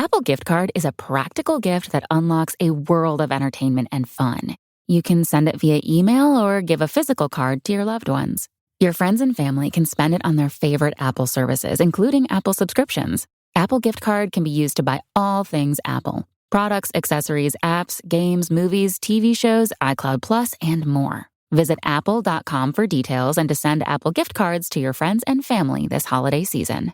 Apple Gift Card is a practical gift that unlocks a world of entertainment and fun. You can send it via email or give a physical card to your loved ones. Your friends and family can spend it on their favorite Apple services, including Apple subscriptions. Apple Gift Card can be used to buy all things Apple: products, accessories, apps, games, movies, TV shows, iCloud Plus, and more. Visit apple.com for details and to send Apple Gift Cards to your friends and family this holiday season.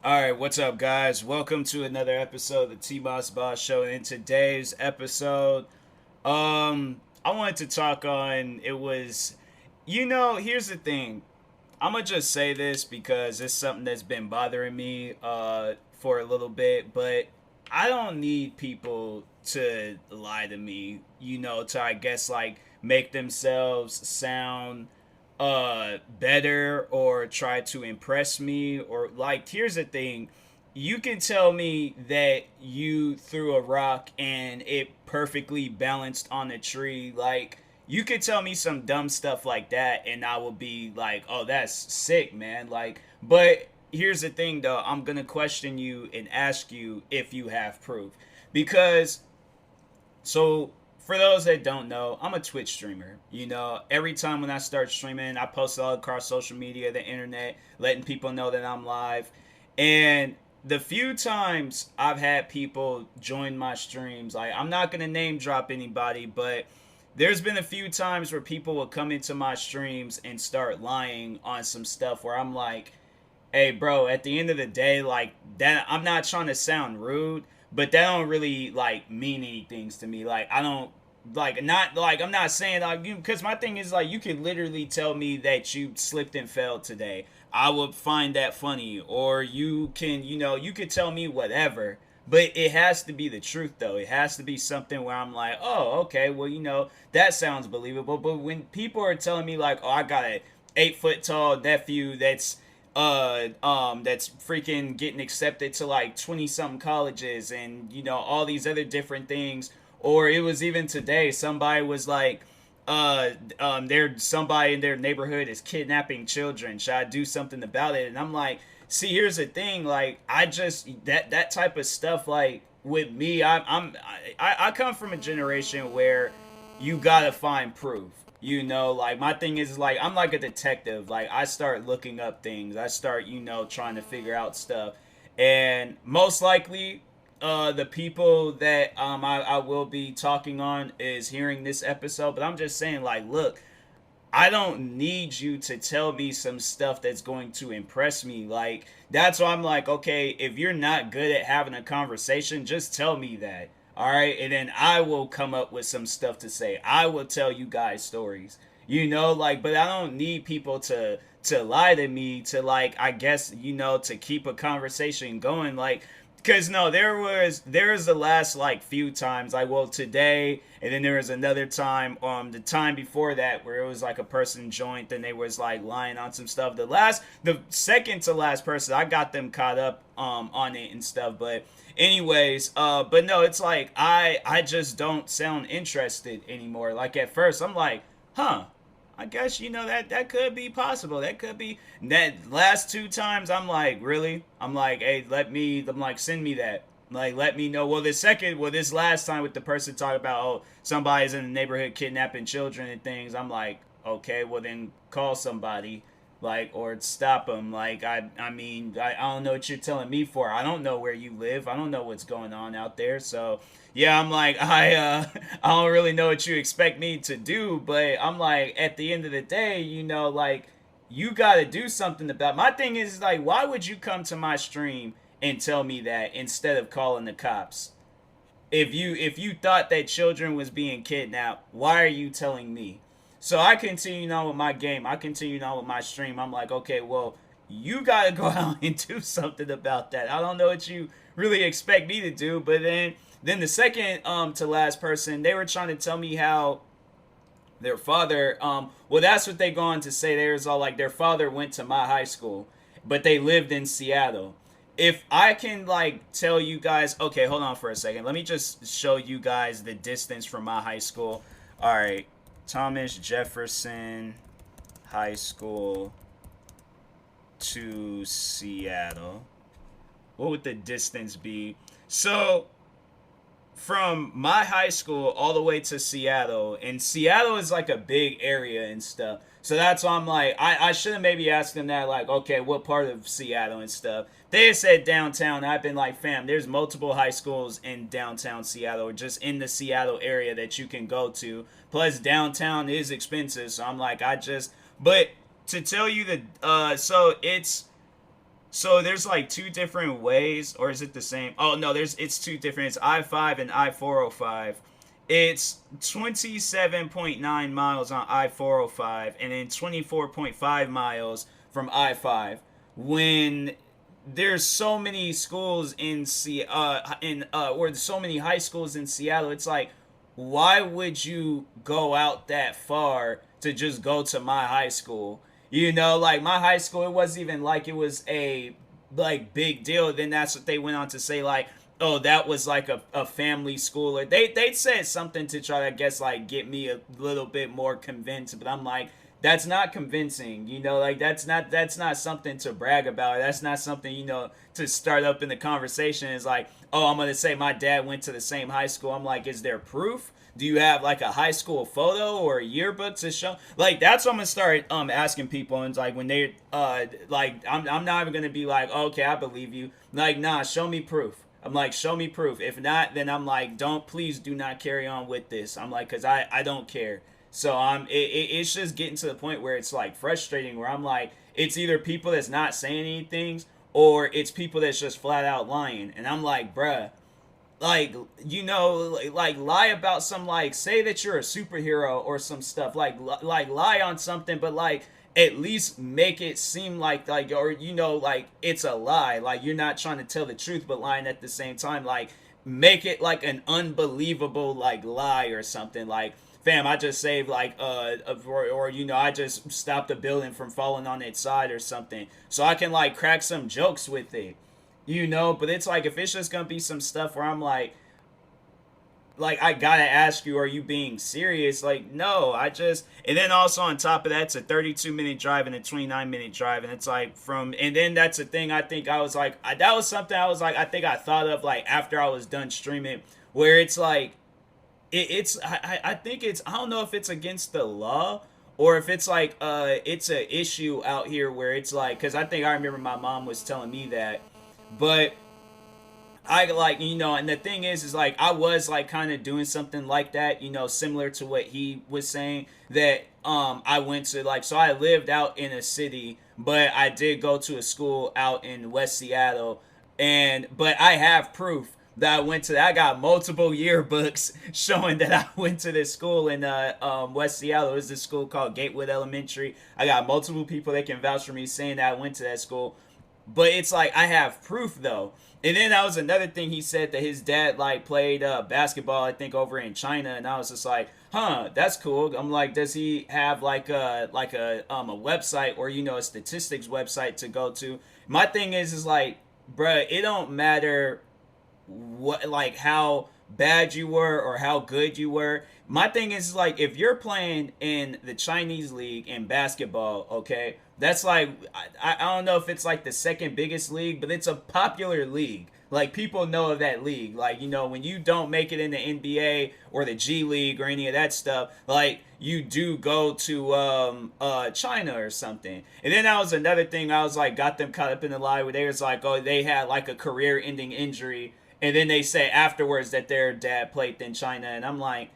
Alright, what's up, guys? Welcome to another episode of the TMossBoss Show. And in today's episode, I wanted to talk on, here's the thing. I'm going to just say this because it's something that's been bothering me for a little bit, but I don't need people to lie to me, to, I guess, make themselves sound better or try to impress me. Or here's the thing, you can tell me that you threw a rock and it perfectly balanced on a tree. You could tell me some dumb stuff like that and I will be like, oh, that's sick, man. But here's the thing, though, I'm gonna question you and ask you if you have proof. Because for those that don't know, I'm a Twitch streamer. Every time when I start streaming, I post it all across social media, the internet, letting people know that I'm live. And the few times I've had people join my streams, I'm not going to name drop anybody, but there's been a few times where people will come into my streams and start lying on some stuff where I'm like, hey, bro, at the end of the day, that, I'm not trying to sound rude, but that don't really mean anything to me. I don't I'm not saying because my thing is you could literally tell me that you slipped and fell today. I would find that funny. Or you can, you could tell me whatever, but it has to be the truth, though. It has to be something where I'm like, oh, okay, well, that sounds believable. But when people are telling me oh, I got an 8-foot tall nephew that's freaking getting accepted to 20 something colleges and all these other different things. Or it was even today, somebody was somebody in their neighborhood is kidnapping children. Should I do something about it? And I'm like, see, here's the thing, I just that type of stuff, with me, I come from a generation where you gotta find proof. My thing is I'm like a detective. I start looking up things. I start, trying to figure out stuff. And most likely, the people that I will be talking on is hearing this episode. But I'm just saying, look, I don't need you to tell me some stuff that's going to impress me. That's why I'm like, okay, if you're not good at having a conversation, just tell me that. All right, and then I will come up with some stuff to say. I will tell you guys stories, but I don't need people to lie to me to I guess, to keep a conversation going. Because no, there was the last few times, today, and then there was another time, the time before that, where it was a person joined and they was lying on some stuff. The second to last person, I got them caught up on it and stuff. But anyways, but no, it's I just don't sound interested anymore. At first, I'm like, huh, I guess, that could be possible. That could be. That last two times, I'm like, really? I'm like, hey, send me that. Let me know. Well, this last time with the person talking about, oh, somebody's in the neighborhood kidnapping children and things, I'm like, okay, well, then call somebody, or stop them. I don't know what you're telling me for. I don't know where you live. I don't know what's going on out there. So, yeah, I'm like, I don't really know what you expect me to do, but I'm like, at the end of the day, you got to do something about it. My thing is, why would you come to my stream and tell me that instead of calling the cops? If you thought that children was being kidnapped, why are you telling me? So I continued on with my game. I continued on with my stream. I'm like, okay, well, you got to go out and do something about that. I don't know what you really expect me to do, but then the second to last person, they were trying to tell me how their father, well, that's what they go on to say. They was all like, their father went to my high school, but they lived in Seattle. if I can like tell you guys, okay, hold on for a second. Let me just show you guys the distance from my high school. All right, Thomas Jefferson High School to Seattle. What would the distance be? So from my high school all the way to Seattle, and Seattle is like a big area and stuff. So that's why I'm like, I should have maybe asked them that, like, okay, what part of Seattle and stuff. They had said downtown. I've been like, fam, there's multiple high schools in downtown Seattle, or just in the Seattle area that you can go to. Plus, downtown is expensive. So I'm like, but to tell you the, so there's like two different ways, or is it the same? Oh no, it's two different. It's I-5 and I-405. It's 27.9 miles on I-405, and then 24.5 miles from I-5. When there's so many schools or so many high schools in Seattle, it's like, why would you go out that far to just go to my high school? You know, like my high school, it wasn't even like it was a like big deal. Then that's what they went on to say, like, oh, that was like a family school, or they said something to try to, I guess, like get me a little bit more convinced. But I'm like, that's not convincing, you know, like that's not something to brag about. That's not something, you know, to start up in the conversation. Is like, oh, I'm gonna say my dad went to the same high school. I'm like, is there proof? Do you have like a high school photo or a yearbook to show? Like, that's what I'm gonna start asking people. And it's like, when they like, I'm not even gonna be like, oh, okay, I believe you. Like, nah, show me proof. I'm like, show me proof. If not, then I'm like, please do not carry on with this. I'm like, cause I don't care. So it's just getting to the point where it's like frustrating, where I'm like, it's either people that's not saying anything, or it's people that's just flat out lying. And I'm like, bruh, like, you know, like lie about some, like, say that you're a superhero or some stuff, like lie on something, but like at least make it seem like, or, you know, like it's a lie, like you're not trying to tell the truth but lying at the same time. Like, make it like an unbelievable like lie or something. Like, fam, I just saved like or you know, I just stopped a building from falling on its side or something, so I can like crack some jokes with it, you know. But it's like, if it's just gonna be some stuff where I'm like I gotta ask you, are you being serious? Like, no, and then also on top of that, it's a 32-minute drive and a 29-minute drive, and it's like and then that's the thing. I think I was like, that was something I was like, I think I thought of like after I was done streaming, where it's like, I think it's, I don't know if it's against the law, or if it's like it's a issue out here where it's like, because I think I remember my mom was telling me that. But I, like, you know, and the thing is like, I was like kind of doing something like that, you know, similar to what he was saying, that I went to, like, so I lived out in a city, but I did go to a school out in West Seattle, but I have proof that I went to that. I got multiple yearbooks showing that I went to this school in West Seattle. It was this school called Gatewood Elementary. I got multiple people that can vouch for me saying that I went to that school. But it's like, I have proof though. And then that was another thing he said, that his dad like played basketball, I think, over in China, and I was just like, huh, that's cool. I'm like, does he have like a website, or, you know, a statistics website to go to? My thing is like, bruh, it don't matter what, like, how bad you were or how good you were. My thing is like, if you're playing in the Chinese league in basketball, okay, that's like, I don't know if it's like the second biggest league, but it's a popular league. Like, people know of that league. Like, you know, when you don't make it in the NBA or the G League or any of that stuff, like, you do go to China or something. And then that was another thing, I was like, got them caught up in the lie, where they was like, oh, they had like a career-ending injury, and then they say afterwards that their dad played in China, and I'm like,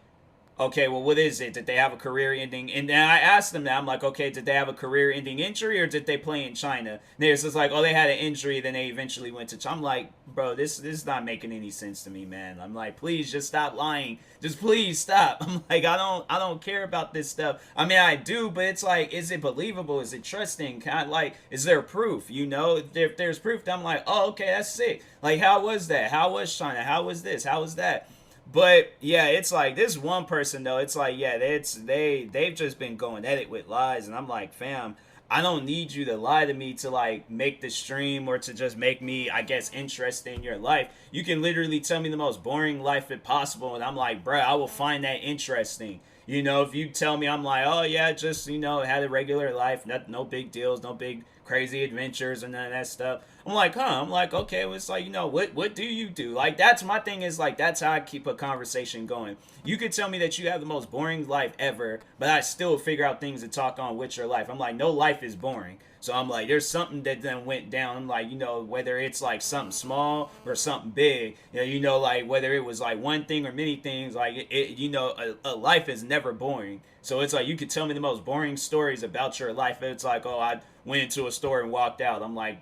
okay, well, what is it? Did they have a career-ending? And then I asked them that. I'm like, okay, did they have a career-ending injury, or did they play in China? And they was just like, oh, they had an injury, then they eventually went to China. I'm like, bro, this is not making any sense to me, man. I'm like, please just stop lying. Just please stop. I'm like, I don't care about this stuff. I mean, I do, but it's like, is it believable? Is it trusting? Kind of like, is there proof? You know, if there's proof, I'm like, oh, okay, that's sick. Like, how was that? How was China? How was this? How was that? But yeah, it's like, this one person though, it's like, yeah, they've just been going at it with lies, and I'm like, fam, I don't need you to lie to me to like make the stream or to just make me, I guess, interested in your life. You can literally tell me the most boring life if possible, and I'm like, bruh, I will find that interesting. You know, if you tell me, I'm like, oh yeah, just had a regular life, no big deals, no big crazy adventures and none of that stuff. I'm like, huh? I'm like, okay, well, it's like, what do you do? Like, that's my thing, is like, that's how I keep a conversation going. You could tell me that you have the most boring life ever, but I still figure out things to talk on with your life. I'm like, no life is boring. So I'm like, there's something that then went down. I'm like, whether it's like something small or something big, like whether it was like one thing or many things, like a life is never boring. So it's like, you could tell me the most boring stories about your life. It's like, oh, I went into a store and walked out. I'm like,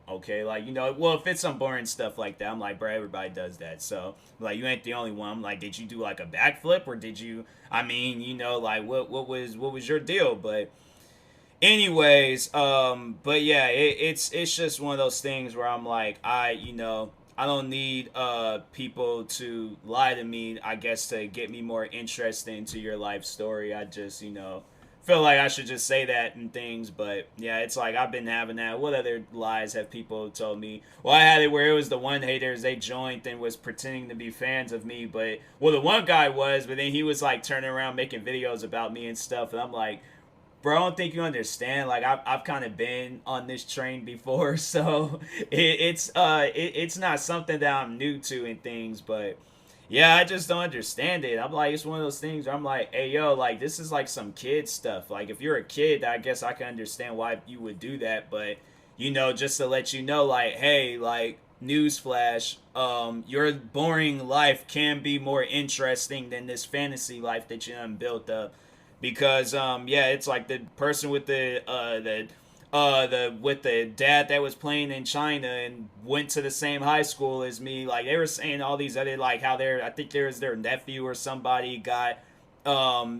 okay, like, well, if it's some boring stuff like that, I'm like, bro, everybody does that. So like, you ain't the only one. I'm like, did you do like a backflip, or did you, I mean, like, what was your deal? But anyways, but yeah, it's just one of those things where I'm like, I don't need people to lie to me, I guess, to get me more interested into your life story. I just, feel like I should just say that and things. But yeah, it's like, I've been having that. What other lies have people told me? Well, I had it where it was the one haters, they joined and was pretending to be fans of me, but well, the one guy was, but then he was like turning around making videos about me and stuff, and I'm like, bro, I don't think you understand. Like, I've kind of been on this train before, so it's not something that I'm new to and things. But yeah, I just don't understand it. I'm like, it's one of those things where I'm like, hey yo, like, this is like some kid stuff. Like, if you're a kid, I guess I can understand why you would do that. But just to let you know, like, hey, like, newsflash, your boring life can be more interesting than this fantasy life that you done built up. Because yeah, it's like the person with the with the dad that was playing in China and went to the same high school as me. Like, they were saying all these other, like, how I think there's their nephew or somebody got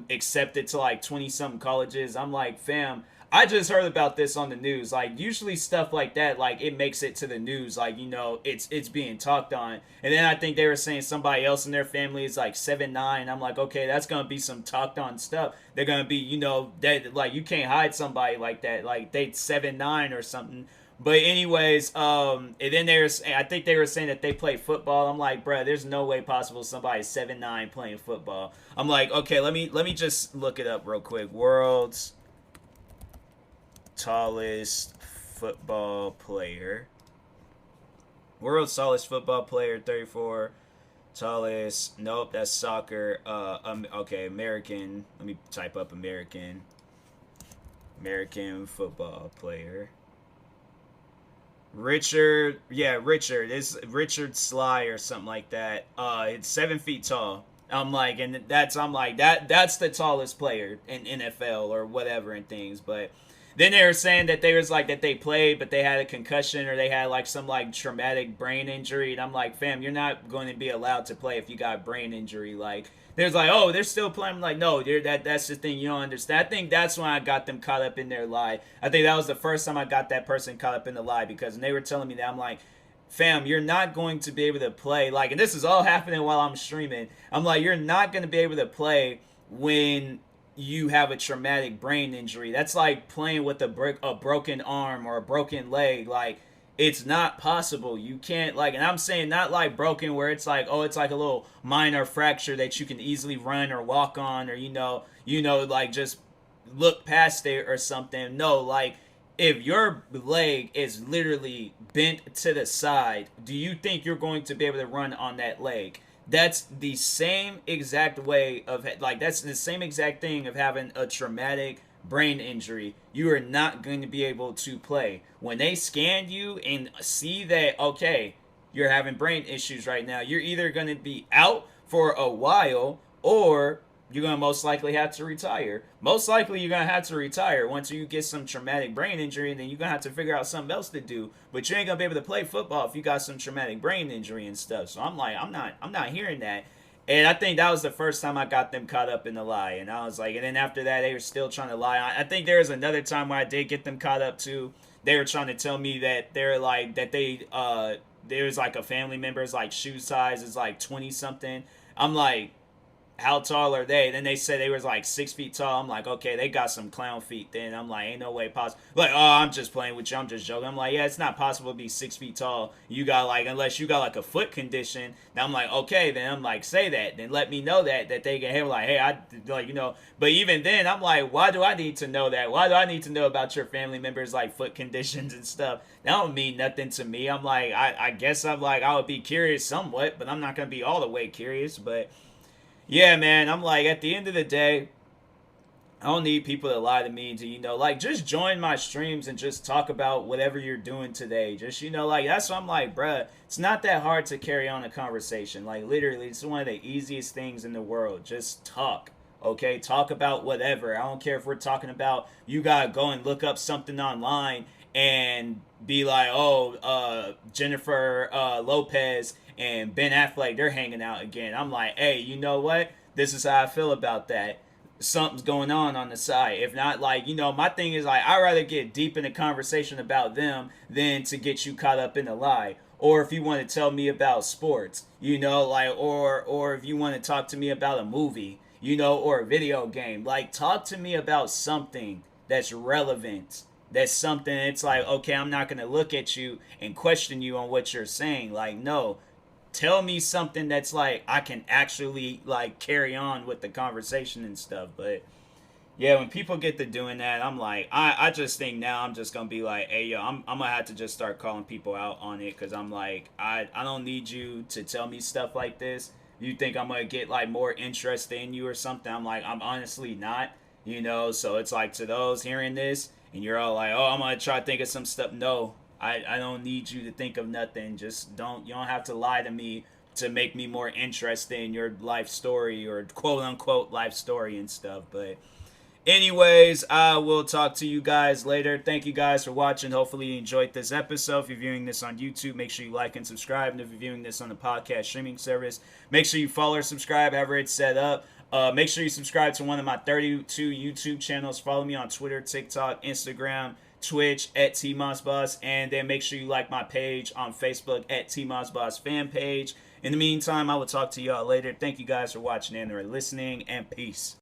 accepted to like 20 something colleges. I'm like, fam, I just heard about this on the news. Like, usually stuff like that, like, it makes it to the news. Like, it's being talked on. And then I think they were saying somebody else in their family is like 7'9". I'm like, okay, that's gonna be some talked on stuff. They're gonna be, that, like, you can't hide somebody like that. Like, they 7'9" or something. But anyways, and then I think they were saying that they play football. I'm like, bruh, there's no way possible somebody's 7'9" playing football. I'm like, okay, let me just look it up real quick. World's tallest football player. World's tallest football player, 34. Tallest, nope, that's soccer. Okay, American. Let me type up American. American football player. Richard, yeah, Richard. It's Richard Sly or something like that. It's 7 feet tall. I'm like, that's the tallest player in NFL or whatever and things. But then they were saying that they was like that they played, but they had a concussion or they had like some like traumatic brain injury, and I'm like, fam, you're not going to be allowed to play if you got brain injury. Like, there's like, oh, they're still playing. I'm like, no, that's the thing you don't understand. I think that's when I got them caught up in their lie. I think that was the first time I got that person caught up in the lie, because when they were telling me that, I'm like, fam, you're not going to be able to play. Like, and this is all happening while I'm streaming. I'm like, you're not going to be able to play when you have a traumatic brain injury. That's like playing with a broken arm or a broken leg. Like, it's not possible. You can't, like, and I'm saying not like broken where it's like, oh, it's like a little minor fracture that you can easily run or walk on, or like, just look past it or something. No, like, if your leg is literally bent to the side, do you think you're going to be able to run on that leg? That's the same exact way of, like, that's the same exact thing of having a traumatic brain injury. You are not going to be able to play. When they scan you and see that, okay, you're having brain issues right now, you're either going to be out for a while, or you're going to most likely have to retire. Most likely you're going to have to retire once you get some traumatic brain injury, and then you're going to have to figure out something else to do. But you ain't going to be able to play football if you got some traumatic brain injury and stuff. So I'm like, I'm not hearing that. And I think that was the first time I got them caught up in the lie. And I was like, and then after that, they were still trying to lie. I think there was another time where I did get them caught up too. They were trying to tell me that they're like, that there's like a family member's like shoe size is like 20 something. I'm like, how tall are they? Then they said they was like 6 feet tall. I'm like, okay, they got some clown feet. Then I'm like, ain't no way possible. Like, oh, I'm just playing with you. I'm just joking. I'm like, yeah, it's not possible to be 6 feet tall. You got like, unless you got like a foot condition. Now I'm like, okay, then I'm like, say that. Then let me know that they can have like, hey, I like, you know. But even then, I'm like, why do I need to know that? Why do I need to know about your family members like foot conditions and stuff? That don't mean nothing to me. I'm like, I guess I'm like, I would be curious somewhat, but I'm not gonna be all the way curious. But yeah, man, I'm like, at the end of the day, I don't need people to lie to me to, like, just join my streams and just talk about whatever you're doing today. Just, like, that's what I'm like, bruh. It's not that hard to carry on a conversation. Like, literally, it's one of the easiest things in the world. Just talk. Okay, talk about whatever. I don't care if we're talking about you gotta go and look up something online and be like, oh, Jennifer Lopez and Ben Affleck, they're hanging out again. I'm like, hey, you know what? This is how I feel about that. Something's going on the side. If not, like, my thing is like, I'd rather get deep in a conversation about them than to get you caught up in a lie. Or if you want to tell me about sports, like, or if you want to talk to me about a movie, or a video game, like, talk to me about something that's relevant. That's something. It's like, okay, I'm not gonna look at you and question you on what you're saying. Like, no, tell me something that's like I can actually like carry on with the conversation and stuff. But yeah, when people get to doing that, I'm like, I just think now I'm just gonna be like, hey, yo, I'm gonna have to just start calling people out on it, because I'm like, I don't need you to tell me stuff like this. You think I'm gonna get like more interest in you or something? I'm like, I'm honestly not, So it's like, to those hearing this and you're all like, oh, I'm gonna try to think of some stuff. No, I don't need you to think of nothing. Just don't, you don't have to lie to me to make me more interested in your life story, or quote unquote life story and stuff. But anyways, I will talk to you guys later. Thank you guys for watching. Hopefully you enjoyed this episode. If you're viewing this on YouTube, make sure you like and subscribe. And if you're viewing this on the podcast streaming service, make sure you follow or subscribe, however it's set up. Make sure you subscribe to one of my 32 YouTube channels. Follow me on Twitter, TikTok, Instagram, Twitch at TMossBoss. And then make sure you like my page on Facebook at TMossBoss fan page. In the meantime, I will talk to y'all later. Thank you guys for watching and or listening, and peace.